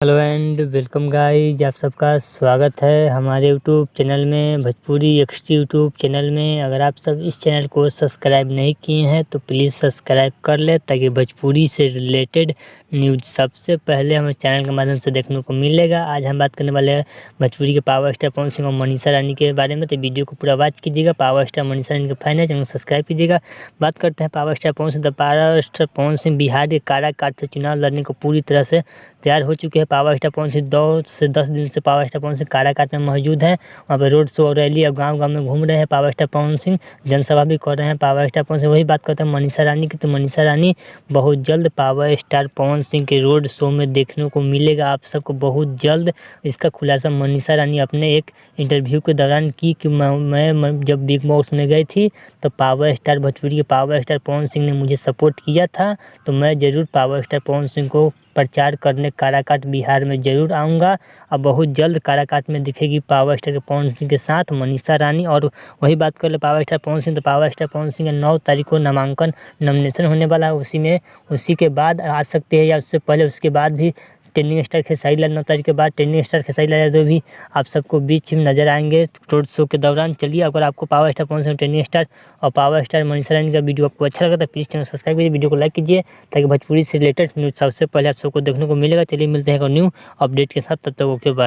Hello and welcome guys, आप सबका स्वागत है हमारे यूट्यूब चैनल में, भोजपुरी एक्सटी यूट्यूब चैनल में। अगर आप सब इस चैनल को सब्सक्राइब नहीं किए हैं तो प्लीज़ सब्सक्राइब कर ले, ताकि भोजपुरी से रिलेटेड न्यूज़ सबसे पहले हमें चैनल के माध्यम से देखने को मिलेगा। आज हम बात करने वाले हैं भोजपुरी के पावर स्टार पवन सिंह और मनीषा रानी के बारे में, तो वीडियो को पूरा वॉच कीजिएगा। पावर स्टार मनीषा रानी के फैन है, चैनल को सब्सक्राइब कीजिएगा। बात करते हैं पावर स्टार पवन सिंह। तो पावर स्टार पवन सिंह बिहार के काराकाट से चुनाव लड़ने को पूरी तरह से तैयार हो चुके हैं। पावर स्टार पवन सिंह 2 से 10 दिन से पावर स्टार पवन सिंह काराकाट में मौजूद है। वहाँ पे रोड शो और रैली और गांव-गांव में घूम रहे हैं। पावर स्टार पवन सिंह जनसभा भी कर रहे हैं। पावर स्टार पवन सिंह, वही बात करते हैं मनीषा रानी की, तो मनीषा रानी बहुत जल्द पावर स्टार पवन सिंह के रोड शो में देखने को मिलेगा आप सबको बहुत जल्द। इसका खुलासा मनीषा रानी अपने एक इंटरव्यू के दौरान की कि मैं जब बिग बॉस में गई थी तो पावर स्टार भोजपुरी के पावर स्टार पवन सिंह ने मुझे सपोर्ट किया था, तो मैं ज़रूर पावर स्टार पवन सिंह को प्रचार करने काराकाट बिहार में ज़रूर आऊँगा। अब बहुत जल्द काराकाट में दिखेगी पावर स्टार के पवन सिंह के साथ मनीषा रानी। और वही बात कर ले पावर स्टार पवन सिंह, तो पावर स्टार पवन सिंह का 9 तारीख को नॉमिनेशन होने वाला है। उसी के बाद आ सकते हैं या उससे पहले उसके बाद भी टेनिंग स्टार खेसारी लाल 9 तारीख के बाद टेनिंग स्टार खेसारी लाल यादव भी आप सबको बीच में नजर आएंगे रोड शो के दौरान। चलिए, अगर आपको power star Pawan Singh, tending star और पावर स्टार मनीषा रानी का वीडियो आपको अच्छा लगा तो प्लीज़ चैनल सब्सक्राइब कीजिए, वीडियो को लाइक कीजिए, ताकि भोजपुरी से रिलेटेड न्यूज़ सबसे पहले आप सबको देखने को मिलेगा। चलिए मिलते हैं एक न्यू अपडेट के साथ, तब तक ओके बाय।